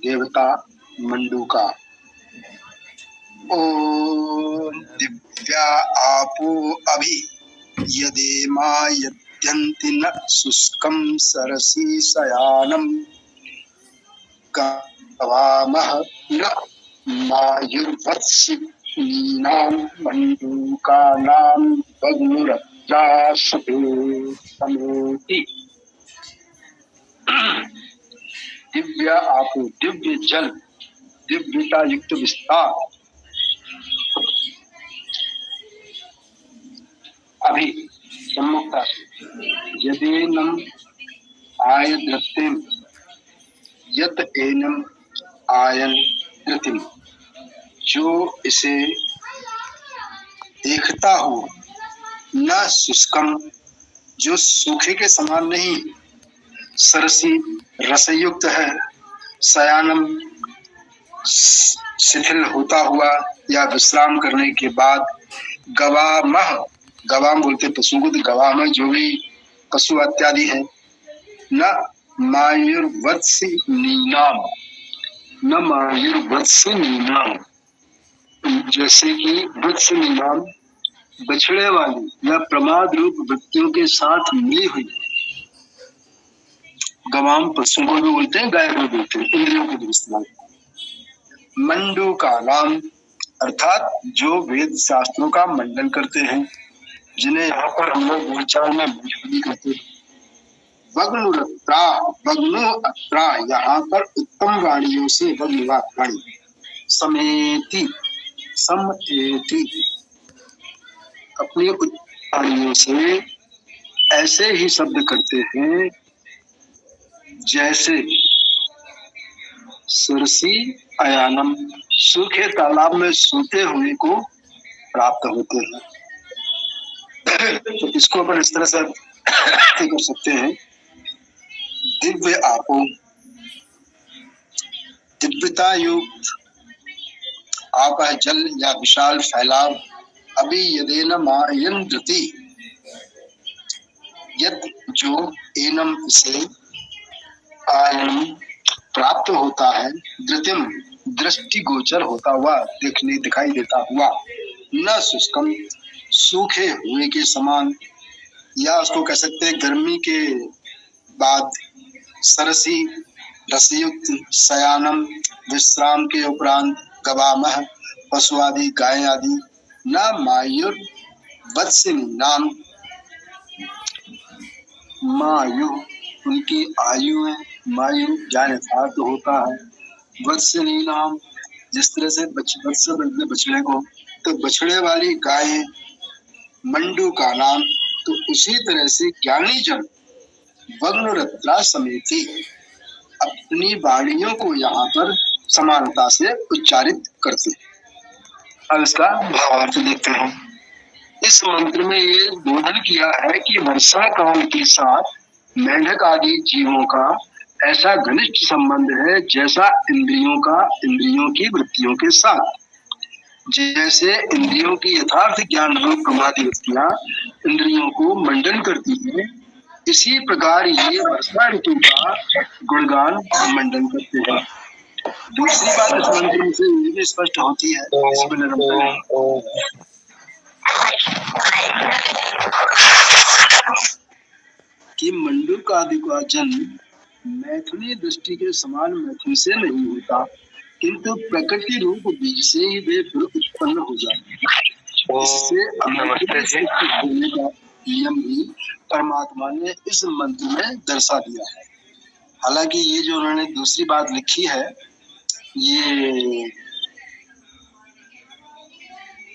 देवता मंडूका। ओम दिव्या आपो अभि यदेमा यद्यन्ति न शुष्कं सरसी शयानं गवामः न मायुर्वत्सिनीनां मंडूकानां बग्नुरत्रासुते समेति। दिव्य आपो दिव्य जल, दिव्यता युक्त विस्तार। अभी सम्मुखता से यदेनम आयद्रतिम यत एनम आयन द्रतिम, जो इसे देखता हो, न शुष्कम, जो सूखे के समान नहीं, सरसी रसयुक्त है, शयानम शिथिल होता हुआ या विश्राम करने के बाद, गवामह, गवाम बोलते पशु को, गवाम जो भी पशु इत्यादि है, न मायुर्वत्सिनीनाम, न मायुर्वत्सिनीनाम, जैसे कि वत्सिनीनाम बछड़े वाली या प्रमाद रूप वृत्तियों के साथ मिली हुई। गवाम पशुओं को भी बोलते हैं, गाय को बोलते हैं, इंद्रियों को भी इस्तेमाल। मंडू का नाम अर्थात जो वेद शास्त्रों का मंडन करते हैं, जिन्हें यहाँ पर हम लोग बोलचाल में मंडली कहते हैं। वग्नुरत्रा, वग्नु अत्रा यहाँ पर उत्तम वाणियों से, वग्नुवाणी समेति, समेति अपनी वाणियों से ऐसे ही शब्द करते हैं जैसे सरसी अयानम, सूखे तालाब में सूते हुए को प्राप्त होते हैं। तो इसको अपन इस तरह से कर सकते हैं, दिव्य आपो, दिव्यता युक्त आप है जल या विशाल फैलाव। अभी यदेन मायन धृति, यद जो एनम से आयन प्राप्त होता है, धृतिम दृष्टि गोचर होता हुआ, देखने दिखाई देता हुआ, न शुष्कम सूखे हुए के समान, या उसको कह सकते हैं गर्मी के बाद, सरसी रसयुक्त, शयानम विश्राम के उपरांत, गवामह पशु आदि गाय आदि, न मायुर वत्सिनी नाम, मायु उनकी आयु है, मायु ज्ञान यथार्थ होता है, वत्सिनी नाम जिस तरह से वत्स बोलते बछड़े को, तो बछड़े वाली गाय, मंडू का नाम, तो उसी तरह से ज्ञानी जन वग्नुरत्रा समेति अपनी वाणियों को यहाँ पर समानता से उच्चारित करते हैं। अब इसका भावार्थ देखते हैं। इस मंत्र में ये बोधन किया है कि वर्षा काल के साथ मेंढक आदि जीवों का ऐसा घनिष्ठ संबंध है जैसा इंद्रियों का इंद्रियों की वृत्तियों के साथ। जैसे इंद्रियों की यथार्थ ज्ञान रूप प्रमादी वृत्तियां इंद्रियों को मंडन करती है, इसी प्रकार ये वर्षा ऋतु का गुणगान मंडन करते हैं। दूसरी बात इस मंत्र से ये भी स्पष्ट होती है, इसमें कि मंडूक आदि का जन्म मैथुनी दृष्टि के समान मैथुन से नहीं होता, किंतु प्रकृति रूप बीज से ही वे फिर उत्पन्न हो जाते हैं। इससे होने का नियम भी परमात्मा ने इस मंत्र में दर्शा दिया है। हालांकि ये जो उन्होंने दूसरी बात लिखी है, ये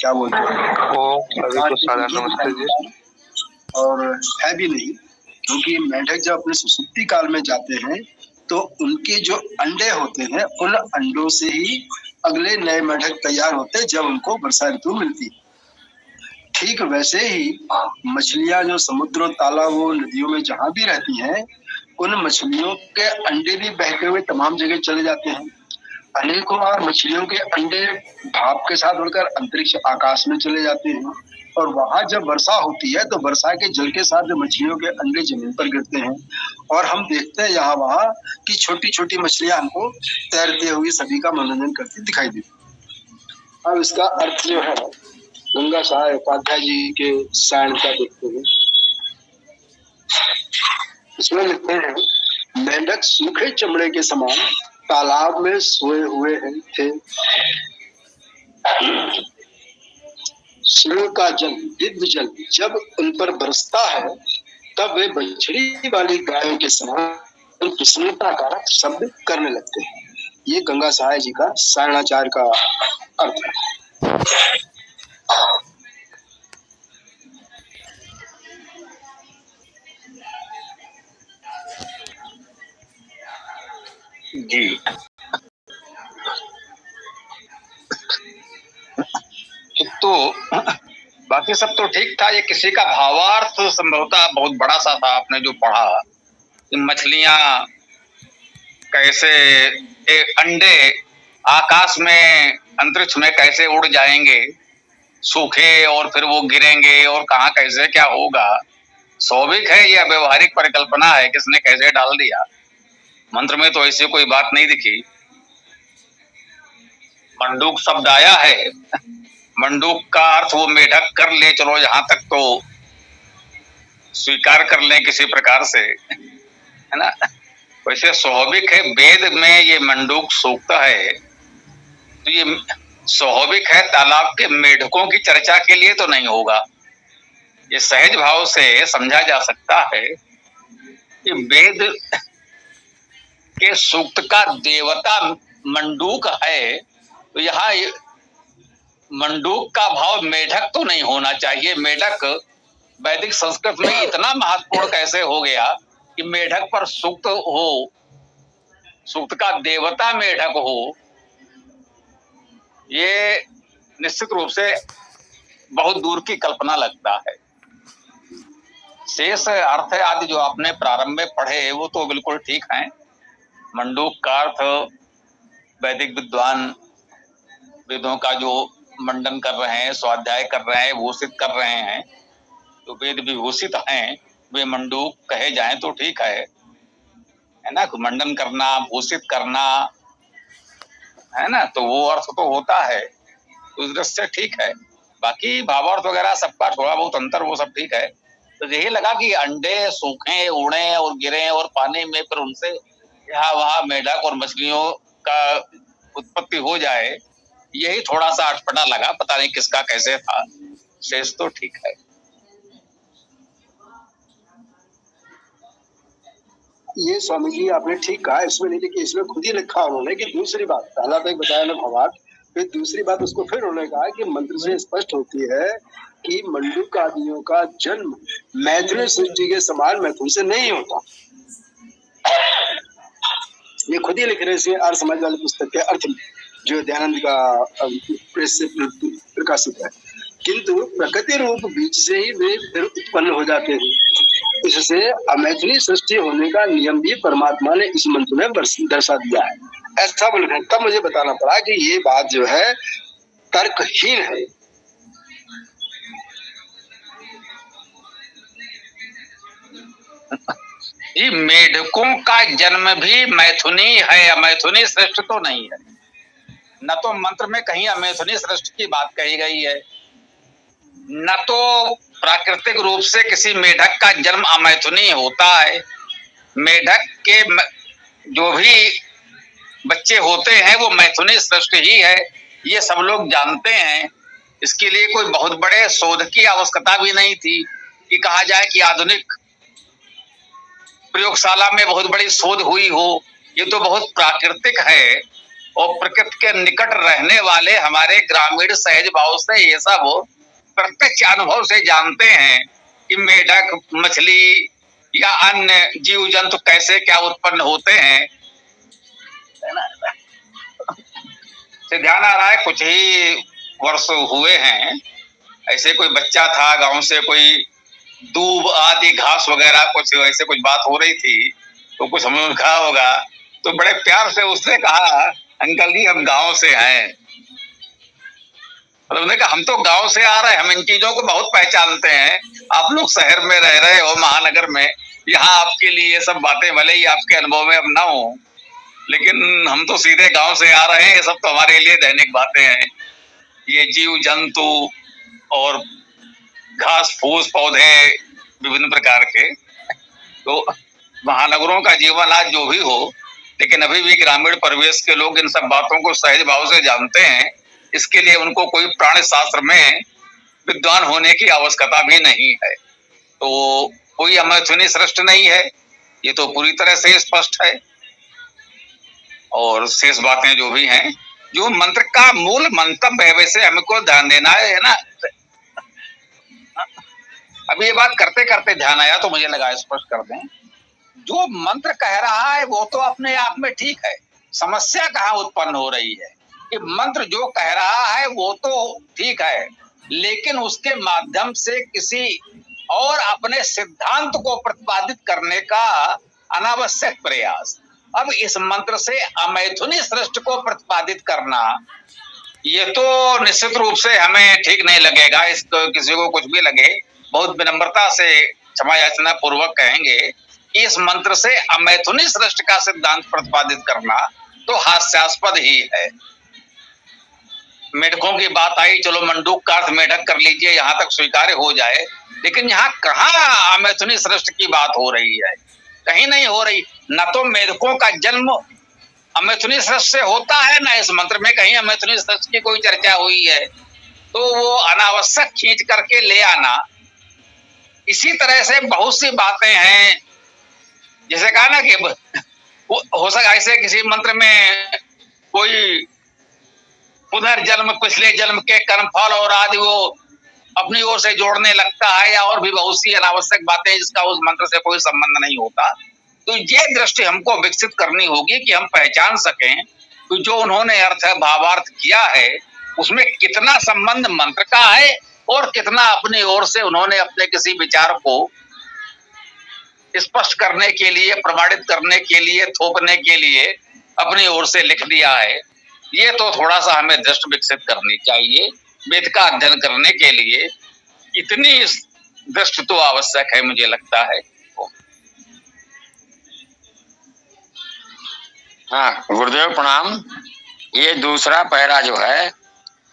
क्या बोलते हैं, और है भी नहीं, क्योंकि मेंढक जब अपने सुसुप्ति काल में जाते हैं तो उनके जो अंडे होते हैं, उन अंडों से ही अगले नए मेंढक तैयार होते हैं जब उनको वर्षा ऋतु मिलती है। ठीक वैसे ही मछलियां जो समुद्रों, तालाबों, नदियों में जहां भी रहती हैं, उन मछलियों के अंडे भी बहते हुए तमाम जगह चले जाते हैं। अनेकों बार मछलियों के अंडे भाप के साथ उड़कर अंतरिक्ष आकाश में चले जाते हैं। और वहां जब वर्षा होती है तो वर्षा के जल के साथ मछलियों के अंडे जमीन पर गिरते हैं और हम देखते हैं यहाँ वहां कि छोटी छोटी मछलियां हमको तैरते हुए सभी का मनोरंजन करती दिखाई देती। अब इसका अर्थ जो है गंगा सहाय उपाध्याय जी के सायण का देखते हैं। इसमें लिखते हैं, मेंढक सूखे चमड़े के समान तालाब में सोए हुए थे। सूर्य का जल, दिव्य जल जब उन पर बरसता है तब वे बछड़ी वाली गायों के समान प्रसन्नताकारक शब्द करने लगते हैं। ये गंगा सहाय जी का सायणाचार्य का अर्थ है। जी, तो बाकी सब तो ठीक था। ये किसी का भावार्थ संभवतः बहुत बड़ा सा था। आपने जो पढ़ा कि मछलियां कैसे अंडे आकाश में अंतरिक्ष में कैसे उड़ जाएंगे सूखे और फिर वो गिरेंगे और कहाँ कैसे क्या होगा, स्वाभाविक है। यह व्यवहारिक परिकल्पना है, किसने कैसे डाल दिया। मंत्र में तो ऐसी कोई बात नहीं दिखी। मंडूक शब्द आया है, मंडूक का अर्थ वो मेढक कर ले, चलो यहाँ तक तो स्वीकार कर लें किसी प्रकार से, है ना। वैसे स्वाभाविक है, वेद में ये मंडूक सूक्त है तो ये स्वाभाविक है, तालाब के मेढकों की चर्चा के लिए तो नहीं होगा। ये सहज भाव से समझा जा सकता है कि वेद के सूक्त का देवता मंडूक है, तो यहाँ मंडूक का भाव मेढक तो नहीं होना चाहिए। मेढक वैदिक संस्कृत में इतना महत्वपूर्ण कैसे हो गया कि मेढक पर सूक्त हो, सूक्त का देवता मेढक हो, ये निश्चित रूप से बहुत दूर की कल्पना लगता है। शेष अर्थ आदि जो आपने प्रारंभ में पढ़े वो तो बिल्कुल ठीक है। मंडूक का अर्थ वैदिक विद्वान वेदों का जो मंडन कर रहे हैं, स्वाध्याय कर रहे हैं, भूषित कर रहे हैं, तो वेद विभूषित हैं, वे मंडूक कहे जाएं तो ठीक है ना। मंडन करना, भूषित करना, है ना, तो वो अर्थ तो होता है, तो उस दृष्टि से ठीक है। बाकी भावार्थ वगैरह सबका थोड़ा बहुत अंतर, वो सब ठीक है। तो यही लगा कि अंडे सूखे, उड़े और गिरे और पानी में फिर उनसे यहाँ वहाँ मेढक और मछलियों का उत्पत्ति हो जाए, यही थोड़ा सा अटपटा लगा। पता नहीं किसका कैसे था, शेष तो ठीक है। ये स्वामी जी आपने ठीक कहा, इसमें नहीं लिखी, इसमें खुद ही लिखा उन्होंने कि दूसरी बात, पहला तो एक बताया ना भवार्थ, फिर दूसरी बात उसको फिर उन्होंने कहा कि मंत्र से स्पष्ट होती है कि मंडूक आदियों का जन्म मैथुन सृष्टि के समान मैथुन से नहीं होता। ये खुद ही लिख रहे हैं अर्थ समाज वाली पुस्तक के अर्थ में, जो दयानंद का प्रेस से प्रकाशित है। किंतु प्रकृति रूप बीज से ही वे फिर उत्पन्न हो जाते हैं। इससे अमैथुनी सृष्टि होने का नियम भी परमात्मा ने इस मंत्र में दर्शा दिया है। ऐसा बोलकर तब मुझे बताना पड़ा कि ये बात जो है तर्कहीन है। ये मेढकों का जन्म भी मैथुनी है, अमैथुनी सृष्टि तो नहीं है। न तो मंत्र में कहीं अमैथुनी सृष्टि की बात कही गई है, न तो प्राकृतिक रूप से किसी मेढक का जन्म अमैथुनी होता है। मेढक के जो भी बच्चे होते हैं वो मैथुनी सृष्टि ही है, ये सब लोग जानते हैं। इसके लिए कोई बहुत बड़े शोध की आवश्यकता भी नहीं थी कि कहा जाए कि आधुनिक प्रयोगशाला में बहुत बड़ी शोध हुई हो। ये तो बहुत प्राकृतिक है और प्रकृति के निकट रहने वाले हमारे ग्रामीण सहज भाव से ये सब प्रत्यक्ष अनुभव से जानते हैं कि मेढक, मछली या अन्य जीव जंतु कैसे क्या उत्पन्न होते हैं। से ध्यान आ रहा है, कुछ ही वर्ष हुए हैं, ऐसे कोई बच्चा था गांव से, कोई दूब आदि घास वगैरह कुछ ऐसे कुछ बात हो रही थी, तो कुछ हमने कहा होगा, तो बड़े प्यार से उसने कहा, अंकल जी हम गांव से हैं। मतलब उन्होंने कहा हम तो गांव से आ रहे हैं, हम इन चीजों को बहुत पहचानते हैं। आप लोग शहर में रह रहे हो, महानगर में, यहाँ आपके लिए ये सब बातें भले ही आपके अनुभव में अब ना हो, लेकिन हम तो सीधे गांव से आ रहे हैं, ये सब तो हमारे लिए दैनिक बातें हैं। ये जीव जंतु और घास फूस पौधे विभिन्न प्रकार के, तो महानगरों का जीवन आज जो भी हो, लेकिन अभी भी ग्रामीण परिवेश के लोग इन सब बातों को सहज भाव से जानते हैं। इसके लिए उनको कोई प्राणी शास्त्र में विद्वान होने की आवश्यकता भी नहीं है। तो कोई अमैथुनी सृष्टि नहीं है, ये तो पूरी तरह से स्पष्ट है। और शेष बातें जो भी हैं, जो मंत्र का मूल मंतव्य है, वैसे हमको ध्यान देना है ना। अब ये बात करते करते ध्यान आया तो मुझे लगा स्पष्ट कर दें, जो मंत्र कह रहा है वो तो अपने आप में ठीक है, समस्या कहाँ उत्पन्न हो रही है कि मंत्र जो कह रहा है वो तो ठीक है, लेकिन उसके माध्यम से किसी और अपने सिद्धांत को प्रतिपादित करने का अनावश्यक प्रयास। अब इस मंत्र से अमैथुनी सृष्टि को प्रतिपादित करना, ये तो निश्चित रूप से हमें ठीक नहीं लगेगा। इसको किसी को कुछ भी लगे, बहुत विनम्रता से क्षमा याचना पूर्वक कहेंगे, इस मंत्र से अमैथुनी सृष्टि का सिद्धांत प्रतिपादित करना तो हास्यास्पद ही है। मेढकों की बात आई, चलो मंडूक का अर्थ मेढक कर लीजिए, यहां तक स्वीकार्य हो जाए, लेकिन यहाँ कहाँ अमैथुनी सृष्टि की बात हो रही है? कहीं नहीं हो रही। न तो मेढकों का जन्म अमैथुनी सृष्टि से होता है, न इस मंत्र में कहीं अमैथुनी सृष्टि की कोई चर्चा हुई है। तो वो अनावश्यक खींच करके ले आना। इसी तरह से बहुत सी बातें हैं, जैसे कहा ना कि हो सका ऐसे किसी मंत्र में कोई पुनर्जन्म, पिछले जन्म के कर्मफल और आदि वो अपनी ओर से जोड़ने लगता है, या और भी बहुत सी अनावश्यक बातें जिसका उस मंत्र से कोई संबंध नहीं होता। तो ये दृष्टि हमको विकसित करनी होगी कि हम पहचान सकें कि जो उन्होंने अर्थ भावार्थ किया है उसमें कितना संबंध मंत्र का है और कितना अपनी ओर से उन्होंने अपने किसी विचार को स्पष्ट करने के लिए, प्रमाणित करने के लिए, थोपने के लिए अपनी ओर से लिख दिया है। ये तो थोड़ा सा हमें दृष्टि विकसित करनी चाहिए। वेद का अध्ययन करने के लिए इतनी दृष्टि तो आवश्यक है, मुझे लगता है। हाँ, गुरुदेव प्रणाम। ये दूसरा पैरा जो है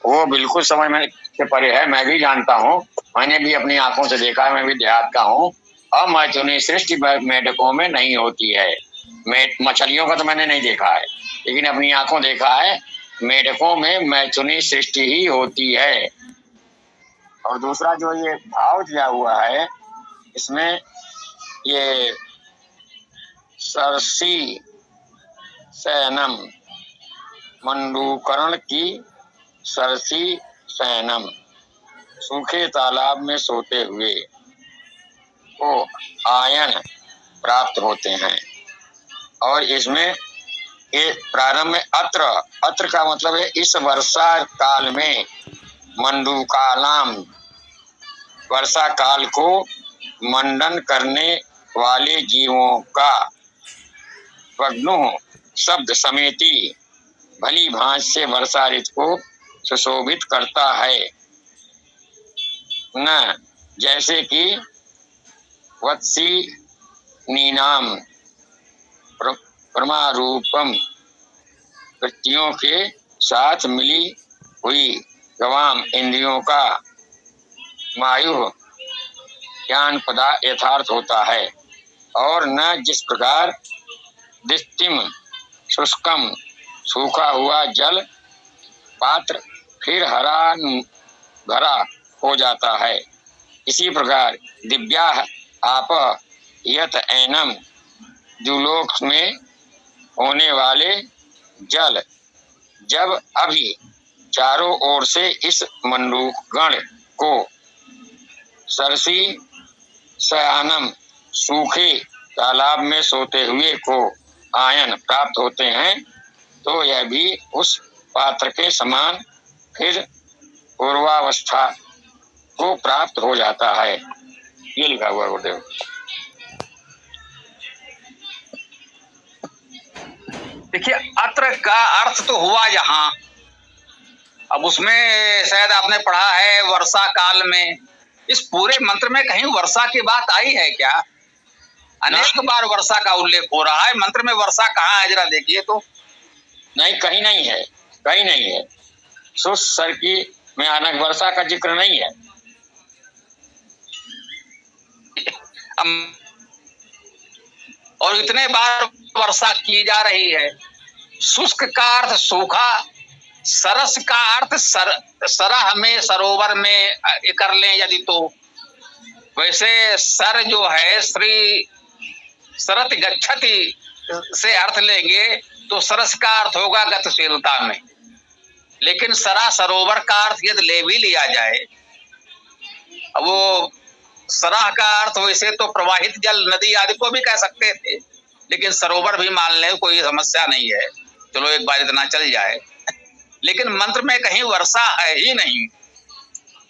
वो बिल्कुल समझ में से परे है। मैं भी जानता हूँ, मैंने भी अपनी आंखों से देखा है, मैं भी देहात का हूँ। अमैथुनी सृष्टि मेढकों में नहीं होती है। मछलियों का तो मैंने नहीं देखा है, लेकिन अपनी आंखों देखा है, मेढकों में मैथुनी सृष्टि ही होती है। और दूसरा जो ये भाव दिया हुआ है, इसमें ये सरसी शयनम, मंडूकरण की सरसी शयनम, सूखे तालाब में सोते हुए को आयन प्राप्त होते हैं। और इसमें ये प्रारंभ में अत्र का मतलब है इस वर्षा काल में, मंडूकालाम, वर्षा काल को मंडन करने वाले जीवों का वग्नु शब्द समेती भली भांति से वर्षा ऋतु को सुशोभित करता है। न जैसे कि वत्सी नीनाम परमारूपम वृत्तियों के साथ मिली हुई गवाम इंद्रियों का मायु ज्ञान पदा यथार्थ होता है। और न जिस प्रकार दिष्टिम शुष्कम, सूखा हुआ जल पात्र फिर हरा भरा हो जाता है, इसी प्रकार दिव्या आप यत एनम, द्युलोक में होने वाले जल जब अभी चारों ओर से इस मंडूक गण को सरसी शयानम, सूखे तालाब में सोते हुए को आयन प्राप्त होते हैं, तो यह भी उस पात्र के समान फिर पूर्वावस्था को प्राप्त हो जाता है। ये लिखा हुआ गुरुदेव। देखिए, अत्र का अर्थ तो हुआ यहाँ। अब उसमें शायद आपने पढ़ा है वर्षा काल में, इस पूरे मंत्र में कहीं वर्षा की बात आई है क्या? अनेक बार वर्षा का उल्लेख हो रहा है, मंत्र में वर्षा कहाँ है जरा देखिए तो। नहीं, कहीं नहीं है, कहीं नहीं है। शुष्क सर्की में अनग वर्षा का जिक्र नहीं है। और इतने बार वर्षा की जा रही है। शुष्क का अर्थ सूखा, सरस का अर्थ सरह में, सरोवर में कर लें यदि तो। वैसे सर जो है श्री सरत गच्छति से अर्थ लेंगे तो सरस का अर्थ होगा गतिशीलता में, लेकिन सरा सरोवर का अर्थ यदि ले भी लिया जाए, वो सराह का अर्थ वैसे तो प्रवाहित जल, नदी आदि को भी कह सकते थे, लेकिन सरोवर भी मान ले कोई समस्या नहीं है, चलो एक बार इतना चल जाए। लेकिन मंत्र में कहीं वर्षा है ही नहीं,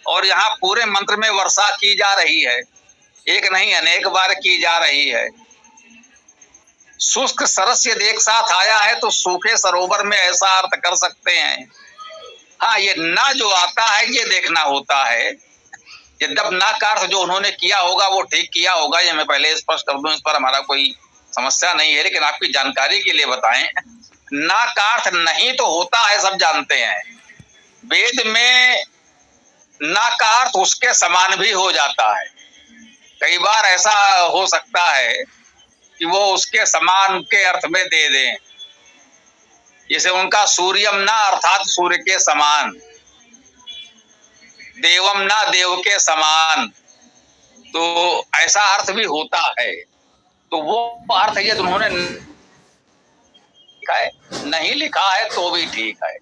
और यहाँ पूरे मंत्र में वर्षा की जा रही है, एक नहीं अनेक बार की जा रही है। शुष्क सरस यदि एक साथ आया है तो सूखे सरोवर में ऐसा अर्थ कर सकते हैं। हाँ, ये ना जो आता है ये देखना होता है। यद्यप ना का अर्थ जो उन्होंने किया होगा वो ठीक किया होगा, ये मैं पहले स्पष्ट कर दूं, इस पर हमारा कोई समस्या नहीं है, लेकिन आपकी जानकारी के लिए बताएं, ना का अर्थ नहीं तो होता है, सब जानते हैं। वेद में ना का अर्थ उसके समान भी हो जाता है। कई बार ऐसा हो सकता है कि वो उसके समान के अर्थ में दे दें, जैसे उनका सूर्यम ना अर्थात सूर्य के समान, देवम ना देव के समान, तो ऐसा अर्थ भी होता है। तो वो अर्थ यदि उन्होंने लिखा है, नहीं लिखा है तो भी ठीक है,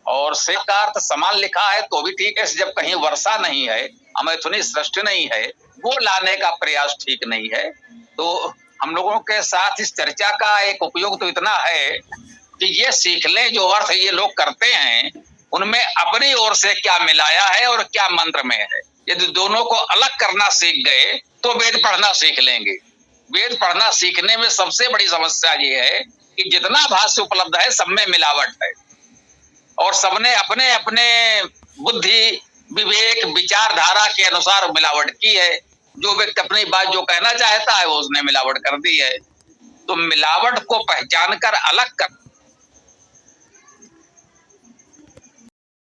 और से का अर्थ समान लिखा है तो भी ठीक है। जब कहीं वर्षा नहीं है, अमैथुनी सृष्टि नहीं है, वो लाने का प्रयास ठीक नहीं है। तो हम लोगों के साथ इस चर्चा का एक उपयोग तो इतना है कि ये सीख लें जो अर्थ ये लोग करते हैं उनमें अपनी ओर से क्या मिलाया है और क्या मंत्र में है। यदि दोनों को अलग करना सीख गए तो वेद पढ़ना सीख लेंगे। वेद पढ़ना सीखने में सबसे बड़ी समस्या ये है कि जितना भाष्य उपलब्ध है सब में मिलावट है, और सबने अपने अपने बुद्धि, विवेक, विचारधारा के अनुसार मिलावट की है। जो व्यक्ति अपनी बात जो कहना चाहता है वो उसने मिलावट कर दी है। तो मिलावट को पहचान कर अलग कर